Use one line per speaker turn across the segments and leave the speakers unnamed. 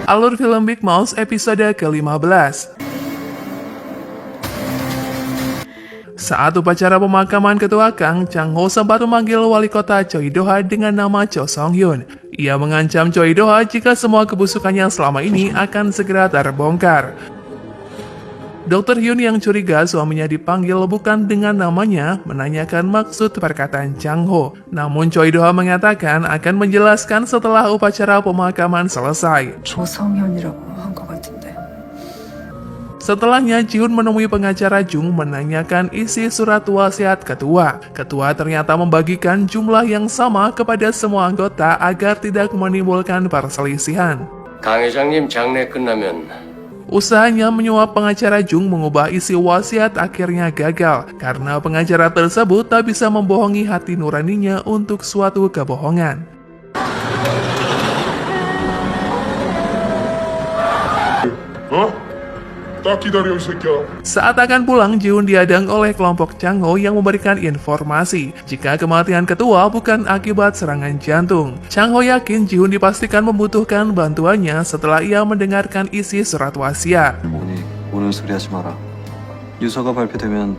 Alur film Big Mouth episode ke-15. Saat upacara pemakaman ketua Kang, Chang Ho sempat memanggil wali kota Choi Do-ha dengan nama Cho Song-hyun. Ia mengancam Choi Do-ha jika semua kebusukannya selama ini akan segera terbongkar. Dr. Hyun yang curiga suaminya dipanggil bukan dengan namanya menanyakan maksud perkataan Chang Ho. Namun Choi Do-ha mengatakan akan menjelaskan setelah upacara pemakaman selesai.
조성현이라고 한 것 같은데.
Setelahnya, Ji-hoon menemui pengacara Jung menanyakan isi surat wasiat ketua. Ketua ternyata membagikan jumlah yang sama kepada semua anggota agar tidak menimbulkan perselisihan.
강 회장님 장례 끝나면
Usahanya menyuap pengacara Jung mengubah isi wasiat akhirnya gagal karena pengacara tersebut tak bisa membohongi hati nuraninya untuk suatu kebohongan.
딱 기다려 이 새끼야.
Saat akan pulang, Ji-hoon dihadang oleh kelompok Chang Ho yang memberikan informasi jika kematian ketua bukan akibat serangan jantung. Chang Ho yakin Ji-hoon dipastikan membutuhkan bantuannya setelah ia mendengarkan isi 수rat wasiat.
오니 오는 소리 하지 마라. 유서가 발표되면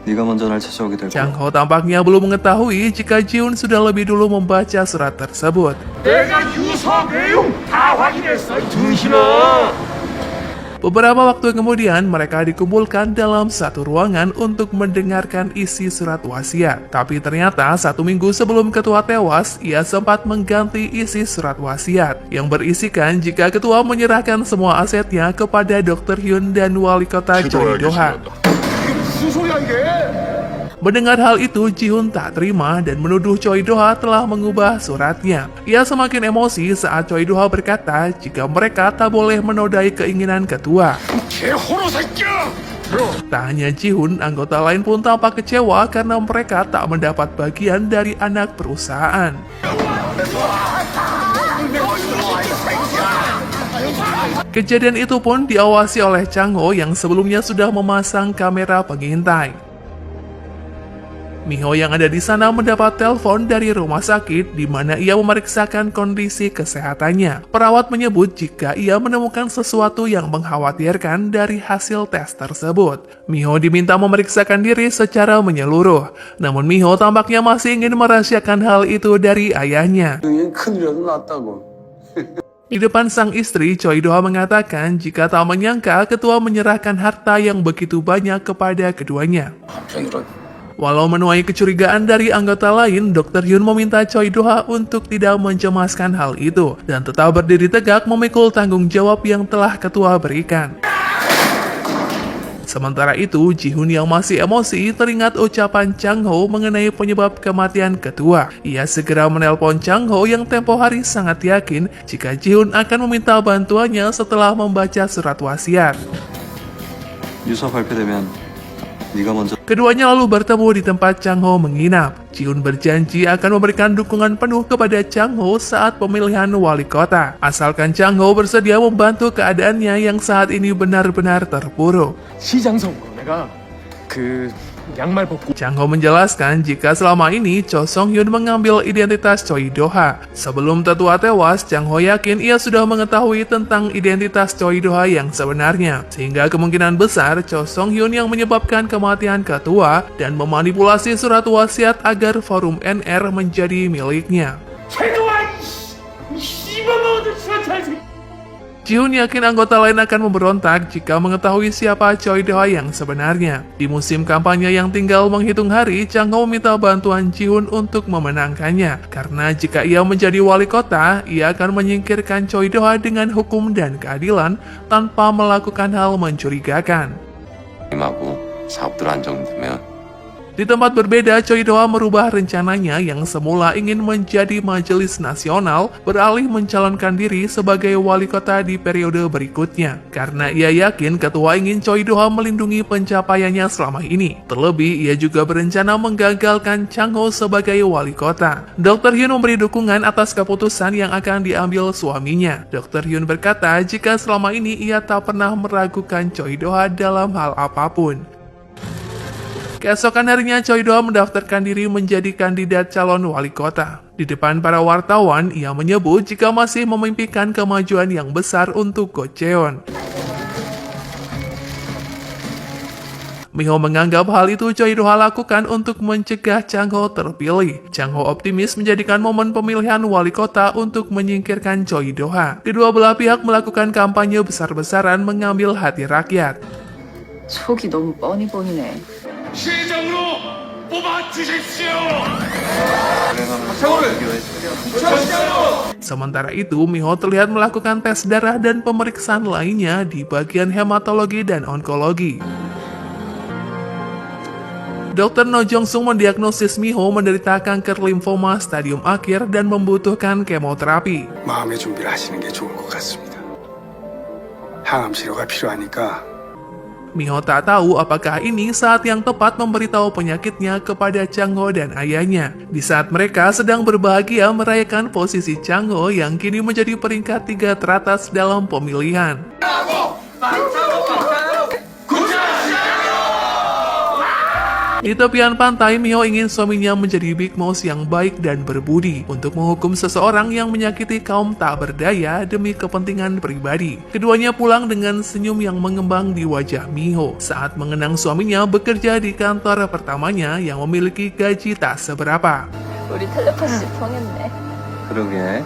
네가 먼저 날 찾아오게 될
Chang
거야.
Ho tampaknya belum mengetahui jika Ji-hoon sudah lebih dulu membaca surat tersebut.
내가 유서 내용 다 확인했어, 등신아.
Beberapa waktu kemudian, mereka dikumpulkan dalam satu ruangan untuk mendengarkan isi surat wasiat. Tapi ternyata 1 minggu sebelum ketua tewas, ia sempat mengganti isi surat wasiat yang berisikan jika ketua menyerahkan semua asetnya kepada Dr. Hyun dan wali kota Choi Do-ha.
무슨 소리야 이게?
Mendengar hal itu, Ji-hoon tak terima dan menuduh Choi Do-ha telah mengubah suratnya. Ia semakin emosi saat Choi Do-ha berkata jika mereka tak boleh menodai keinginan ketua.
개호로 새끼야.
Tak hanya Ji-hoon, anggota lain pun tampak kecewa karena mereka tak mendapat bagian dari anak perusahaan. Kejadian itu pun diawasi oleh Chang Ho yang sebelumnya sudah memasang kamera pengintai. Miho yang ada di sana mendapat telepon dari rumah sakit di mana ia memeriksakan kondisi kesehatannya. Perawat menyebut jika ia menemukan sesuatu yang mengkhawatirkan dari hasil tes tersebut. Miho diminta memeriksakan diri secara menyeluruh. Namun Miho tampaknya masih ingin merahasiakan hal itu dari ayahnya.
큰일이라도 났다고.
Di depan sang istri, Choi Do-ha mengatakan jika tak menyangka ketua menyerahkan harta yang begitu banyak kepada keduanya. Walau menuai kecurigaan dari anggota lain, Dr. Hyun meminta Choi Do-ha untuk tidak mencemaskan hal itu dan tetap berdiri tegak memikul tanggung jawab yang telah ketua berikan. Sementara itu, Ji-hoon yang masih emosi teringat ucapan Chang Ho mengenai penyebab kematian ketua. Ia segera menelpon Chang Ho yang tempo hari sangat yakin jika Ji-hoon akan meminta bantuannya setelah membaca surat wasiat.
유서 발표되면 네가 먼저
Keduanya lalu bertemu di tempat Chang Ho menginap. Ji-hoon berjanji akan memberikan dukungan penuh kepada Chang Ho saat pemilihan wali kota. Asalkan Chang Ho bersedia membantu keadaannya yang saat ini benar-benar terpuruk.
시장 선거 내가 그 양말 벗고
Chang Ho menjelaskan jika selama ini Cho Song-hyun mengambil identitas Choi Do-ha. Sebelum tetua tewas, Chang Ho yakin ia sudah mengetahui tentang identitas Choi Do-ha yang sebenarnya. Sehingga kemungkinan besar Cho Song-hyun yang menyebabkan kematian ketua dan memanipulasi surat wasiat agar forum NR menjadi miliknya.
최도아 이 씨발놈들 진짜
Ji-hoon yakin anggota lain akan memberontak jika mengetahui siapa Choi Do-ha yang sebenarnya. Di musim kampanye yang tinggal menghitung hari, Chang Ho meminta bantuan Ji-hoon untuk memenangkannya. Karena jika ia menjadi wali kota, ia akan menyingkirkan Choi Do-ha dengan hukum dan keadilan tanpa melakukan hal mencurigakan.
임하고 사업들 안정되면
Di tempat berbeda, Choi Do-ha merubah rencananya yang semula ingin menjadi majelis nasional beralih mencalonkan diri sebagai wali kota di periode berikutnya. Karena ia yakin ketua ingin Choi Do-ha melindungi pencapaiannya selama ini. Terlebih, ia juga berencana menggagalkan Chang Ho sebagai wali kota. Dr. Hyun memberi dukungan atas keputusan yang akan diambil suaminya. Dr. Hyun berkata jika selama ini ia tak pernah meragukan Choi Do-ha dalam hal apapun. Keesokan harinya Choi Do-ha mendaftarkan diri menjadi kandidat calon wali kota. Di depan para wartawan, ia menyebut jika masih memimpikan kemajuan yang besar untuk Gocheon. Miho menganggap hal itu Choi Do-ha lakukan untuk mencegah Chang Ho terpilih. Chang Ho optimis menjadikan momen pemilihan wali kota untuk menyingkirkan Choi Do-ha. Kedua belah pihak melakukan kampanye besar-besaran mengambil hati rakyat.
속이 너무 뻔히네.
시장으로 뽑아주십시오.
Sementara itu, Miho terlihat melakukan tes darah dan pemeriksaan lainnya di bagian hematologi dan onkologi. Dr. No Jong Sung mendiagnosis Miho menderita kanker limfoma stadium akhir dan membutuhkan kemoterapi.
마음의 준비를 하시는 게 좋을 것 같습니다. 항암 치료가 필요하니까
Miho tak tahu apakah ini saat yang tepat memberitahu penyakitnya kepada Chang Ho dan ayahnya. Di saat mereka sedang berbahagia merayakan posisi Chang Ho yang kini menjadi peringkat 3 teratas dalam pemilihan. Di tepian pantai, Miho ingin suaminya menjadi Big Boss yang baik dan berbudi untuk menghukum seseorang yang menyakiti kaum tak berdaya demi kepentingan pribadi. Keduanya pulang dengan senyum yang mengembang di wajah Miho saat mengenang suaminya bekerja di kantor pertamanya yang memiliki gaji tak seberapa.
우리 텔레파시 통했네.
그러게.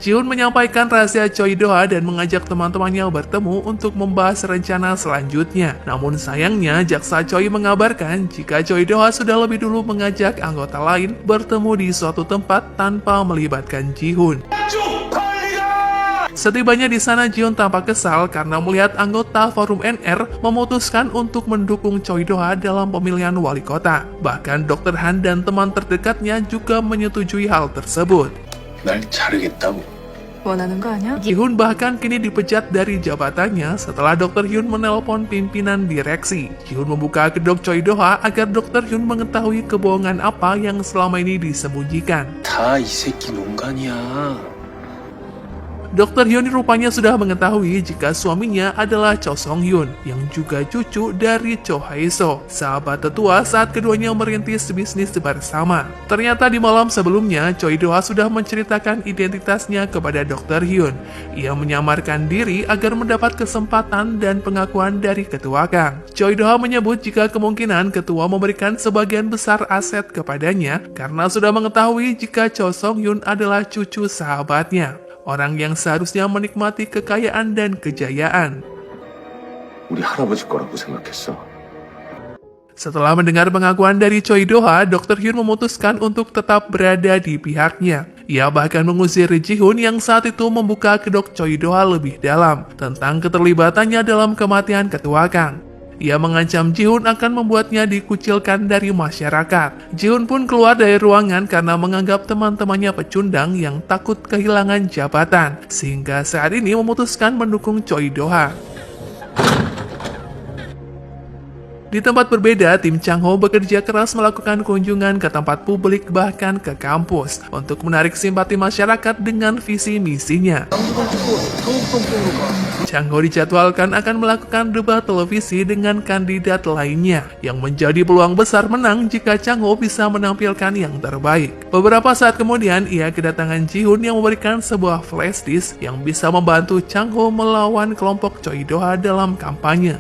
Jihoon menyampaikan rahasia Choi Do-ha dan mengajak teman-temannya bertemu untuk membahas rencana selanjutnya. Namun sayangnya, jaksa Choi mengabarkan jika Choi Do-ha sudah lebih dulu mengajak anggota lain bertemu di suatu tempat tanpa melibatkan Jihoon. Setibanya di sana, Jihoon tampak kesal karena melihat anggota Forum NR memutuskan untuk mendukung Choi Do-ha dalam pemilihan wali kota. Bahkan Dr. Han dan teman terdekatnya juga menyetujui hal tersebut.
날 자르겠다고.
원하는 거 아니야?
Jihoon bahkan kini dipecat dari jabatannya setelah Dr. Hyun menelpon pimpinan direksi. Jihoon membuka kedok Choi Do-ha agar Dr. Hyun mengetahui kebohongan apa yang selama ini disembunyikan.
다 이 새끼 농간이야.
Dr. Hyun rupanya sudah mengetahui jika suaminya adalah Cho Song Hyun yang juga cucu dari Cho Hae-so, sahabat tetua saat keduanya merintis bisnis bersama. Ternyata di malam sebelumnya, Choi Do-ha sudah menceritakan identitasnya kepada Dr. Hyun. Ia menyamarkan diri agar mendapat kesempatan dan pengakuan dari ketua Kang. Choi Do-ha menyebut jika kemungkinan ketua memberikan sebagian besar aset kepadanya karena sudah mengetahui jika Cho Song Hyun adalah cucu sahabatnya. Orang yang seharusnya menikmati kekayaan dan kejayaan.
우리 할아버지 거라고 생각했어.
Setelah mendengar pengakuan dari Choi Do-ha, Dr. Hyun memutuskan untuk tetap berada di pihaknya. Ia bahkan mengusir Jihoon yang saat itu membuka kedok Choi Do-ha lebih dalam tentang keterlibatannya dalam kematian ketua Kang. Ia mengancam Jihoon akan membuatnya dikucilkan dari masyarakat. Jihoon pun keluar dari ruangan karena menganggap teman-temannya pecundang yang takut kehilangan jabatan, sehingga saat ini memutuskan mendukung Choi Do-ha. Di tempat berbeda, tim Chang Ho bekerja keras melakukan kunjungan ke tempat publik bahkan ke kampus untuk menarik simpati masyarakat dengan visi misinya. Chang Ho dijadwalkan akan melakukan debat televisi dengan kandidat lainnya yang menjadi peluang besar menang jika Chang Ho bisa menampilkan yang terbaik. Beberapa saat kemudian, ia kedatangan Jihoon yang memberikan sebuah flash disk yang bisa membantu Chang Ho melawan kelompok Choi Do-ha dalam kampanye.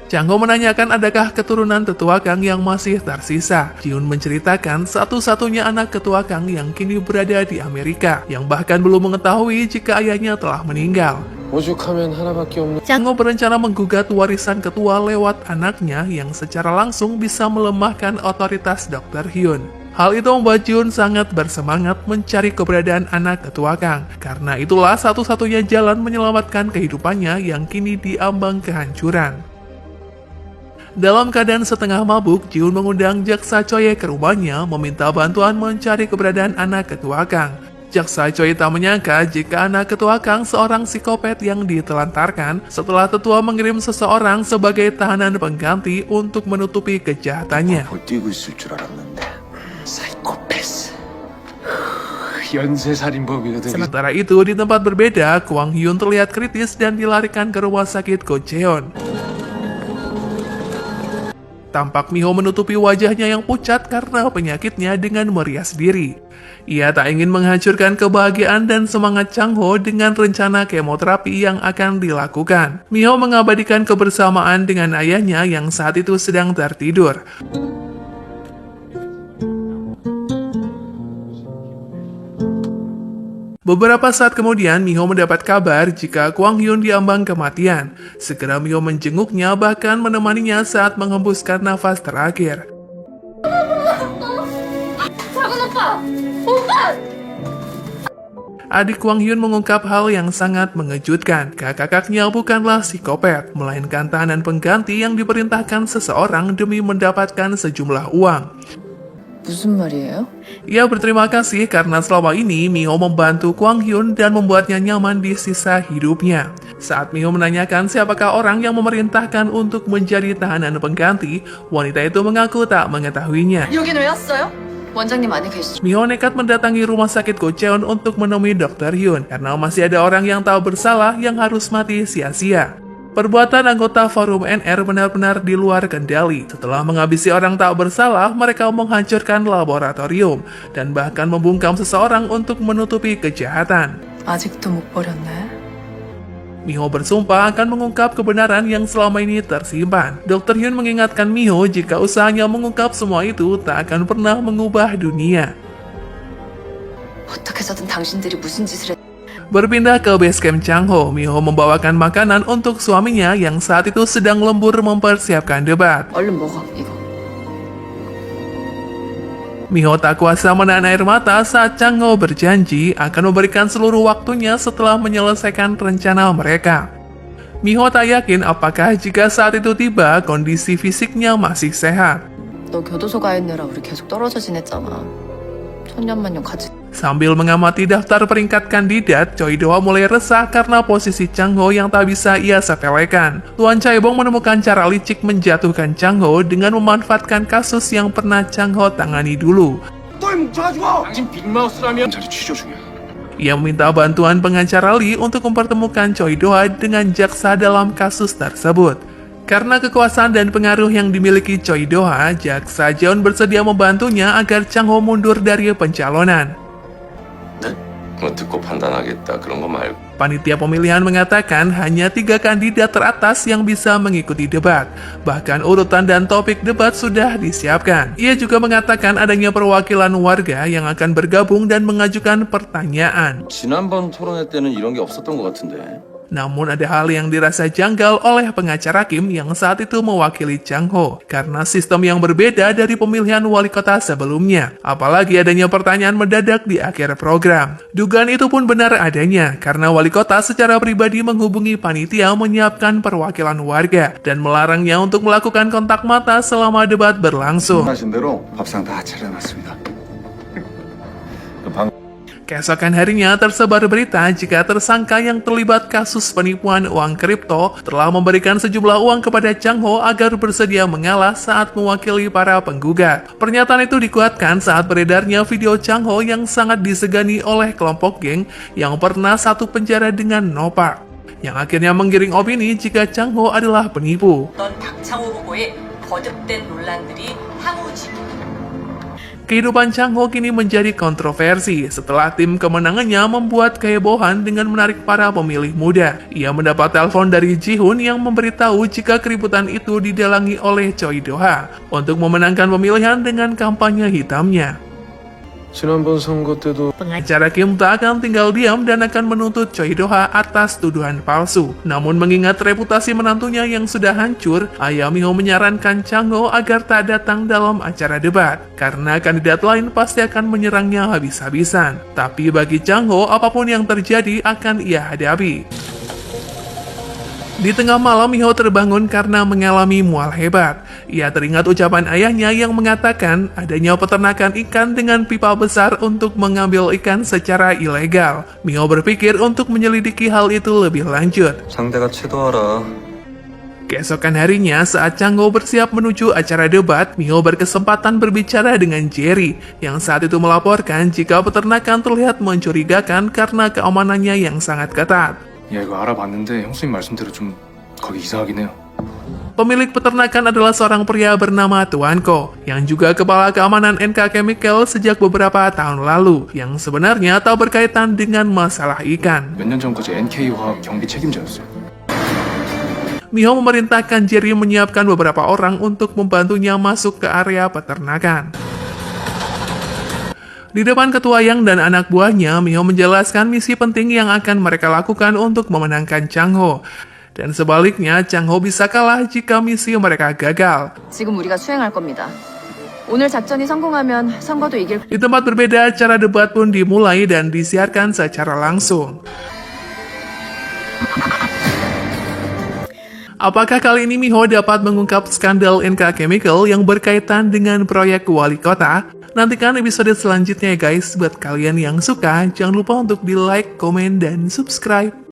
Chang Ho menanyakan adakah keturunan tetua Kang yang masih tersisa. Jihoon menceritakan satu-satunya anak ketua Kang yang kini berada di Amerika, yang bahkan belum mengetahui jika ayahnya telah meninggal.
오죽하면 하나밖에 없는
Chang Ho berencana menggugat warisan ketua lewat anaknya yang secara langsung bisa melemahkan otoritas Dr. Hyun. Hal itu membuat Jihoon sangat bersemangat mencari keberadaan anak ketua Kang, karena itulah satu-satunya jalan menyelamatkan kehidupannya yang kini diambang kehancuran. Dalam keadaan setengah mabuk, Jihoon mengundang jaksa Choi ke rumahnya meminta bantuan mencari keberadaan anak ketua Kang. Jaksa Choi tak menyangka jika anak ketua Kang seorang psikopat yang ditelantarkan setelah tetua mengirim seseorang sebagai tahanan pengganti untuk menutupi kejahatannya.
뛰고 있을 줄 알았는데 사이코패스 연쇄살인범이거든.
Sementara itu, di tempat berbeda, Kwang Hyun terlihat kritis dan dilarikan ke rumah sakit Gocheon. Tampak Miho menutupi wajahnya yang pucat karena penyakitnya dengan merias diri. Ia tak ingin menghancurkan kebahagiaan dan semangat Chang-ho dengan rencana kemoterapi yang akan dilakukan. Miho mengabadikan kebersamaan dengan ayahnya yang saat itu sedang tertidur. Beberapa saat kemudian, Miho mendapat kabar jika Kwang Hyun diambang kematian. Segera Miho menjenguknya, bahkan menemaninya saat menghembuskan nafas terakhir. Adik Kwang Hyun mengungkap hal yang sangat mengejutkan. Kakaknya bukanlah psikopat, melainkan tahanan pengganti yang diperintahkan seseorang demi mendapatkan sejumlah uang.
무슨 말이에요?
Ia berterima kasih karena selama ini Miho membantu Kwang Hyun dan membuatnya nyaman di sisa hidupnya. Saat Miho menanyakan siapakah orang yang memerintahkan untuk menjadi tahanan pengganti, wanita itu mengaku tak mengetahuinya.
여긴 왜 왔어요? 원장님 안에 계시죠?
Miho nekat mendatangi rumah sakit Gocheon untuk menemui Dr. Hyun karena masih ada orang yang tak bersalah yang harus mati sia-sia. Perbuatan anggota Forum NR benar-benar di luar kendali. Setelah menghabisi orang tak bersalah, mereka menghancurkan laboratorium dan bahkan membungkam seseorang untuk menutupi kejahatan.
아직도 못 버렸네.
Miho bersumpah akan mengungkap kebenaran yang selama ini tersimpan. Dr. Hyun mengingatkan Miho jika usahanya mengungkap semua itu tak akan pernah mengubah dunia.
어떻게 해서든 당신들이 무슨 짓을 했...
Berpindah ke basecamp Chang-ho, Miho membawakan makanan untuk suaminya yang saat itu sedang lembur mempersiapkan debat.
얼른 먹어, 이거.
Miho tak kuasa menahan air mata saat Chang-ho berjanji akan memberikan seluruh waktunya setelah menyelesaikan rencana mereka. Miho tak yakin apakah jika saat itu tiba kondisi fisiknya masih sehat.
너 교도소 가 있느라 우리 계속 떨어져 지냈잖아. 천년만년 같이...
Sambil mengamati daftar peringkat kandidat, Choi Do-ha mulai resah karena posisi Chang-ho yang tak bisa ia sepelekan. Tuan Chaebong menemukan cara licik menjatuhkan Chang-ho dengan memanfaatkan kasus yang pernah Chang-ho tangani dulu.
당신 빅마우스라면
자리 취조 중이야.
Ia meminta bantuan pengacara Lee untuk mempertemukan Choi Do-ha dengan jaksa dalam kasus tersebut. Karena kekuasaan dan pengaruh yang dimiliki Choi Do-ha, jaksa Jeon bersedia membantunya agar Chang-ho mundur dari pencalonan.
뭐 듣고 판단하겠다 그런 거 말고.
Panitia pemilihan mengatakan hanya 3 kandidat teratas yang bisa mengikuti debat. Bahkan urutan dan topik debat sudah disiapkan. Ia juga mengatakan adanya perwakilan warga yang akan bergabung dan mengajukan pertanyaan.
지난번 토론회 때는 이런 게 없었던 것 같은데.
Namun ada hal yang dirasa janggal oleh pengacara Kim yang saat itu mewakili Chang-ho karena sistem yang berbeda dari pemilihan wali kota sebelumnya. Apalagi adanya pertanyaan mendadak di akhir program. Dugaan itu pun benar adanya karena wali kota secara pribadi menghubungi panitia menyiapkan perwakilan warga dan melarangnya untuk melakukan kontak mata selama debat berlangsung.
말씀하신 대로 밥상 다 차려놨습니다.
Keesokan harinya tersebar berita jika tersangka yang terlibat kasus penipuan uang kripto telah memberikan sejumlah uang kepada Chang-ho agar bersedia mengalah saat mewakili para penggugat. Pernyataan itu dikuatkan saat beredarnya video Chang-ho yang sangat disegani oleh kelompok geng yang pernah satu penjara dengan Nopak, yang akhirnya menggiring opini jika Chang-ho adalah penipu.
박창호 후보의 거듭된 논란들이 항우지.
Kehidupan Chang-ho kini menjadi kontroversi setelah tim kemenangannya membuat kehebohan dengan menarik para pemilih muda. Ia mendapat telepon dari Ji-hoon yang memberitahu jika keributan itu didalangi oleh Choi Do-ha untuk memenangkan pemilihan dengan kampanye hitamnya.
지난번 선거 때도
Pengacara Kim tak akan tinggal diam dan akan menuntut Choi Do-ha atas tuduhan palsu. Namun mengingat reputasi menantunya yang sudah hancur, Ayah Miho menyarankan Chang-ho agar tak datang dalam acara debat, karena kandidat lain pasti akan menyerangnya habis-habisan. Tapi bagi Chang-ho, apapun yang terjadi akan ia hadapi. Di tengah malam, Miho terbangun karena mengalami mual hebat. Ia teringat ucapan ayahnya yang mengatakan adanya peternakan ikan dengan pipa besar untuk mengambil ikan secara ilegal. Miho berpikir untuk menyelidiki hal itu lebih lanjut.
상대가 채도하라.
Keesokan harinya, saat Chang Ho bersiap menuju acara debat, Miho berkesempatan berbicara dengan Jerry, yang saat itu melaporkan jika peternakan terlihat mencurigakan karena keamanannya yang sangat ketat.
야, 이거 알아봤는데 형수님 말씀대로 좀 거기 이상하긴 해요.
Pemilik peternakan adalah seorang pria bernama Tuan Ko, yang juga kepala keamanan NK Chemical sejak beberapa tahun lalu, yang sebenarnya tak berkaitan dengan masalah ikan.
몇 년 전까지 NK화학 경비 책임자였어요.
Miho memerintahkan Jerry menyiapkan beberapa orang untuk membantunya masuk ke area peternakan. Di depan ketua Yang dan anak buahnya, Miho menjelaskan misi penting yang akan mereka lakukan untuk memenangkan Chang Ho. Dan sebaliknya, Chang Ho bisa kalah jika misi mereka gagal.
지금 우리가 수행할 겁니다. 오늘 작전이 성공하면 선거도 이길.
Di tempat berbeda, acara debat pun dimulai dan disiarkan secara langsung. Apakah kali ini Miho dapat mengungkap skandal NK Chemical yang berkaitan dengan proyek wali kota? Nantikan episode selanjutnya ya guys. Buat kalian yang suka, jangan lupa untuk di like, komen, dan subscribe.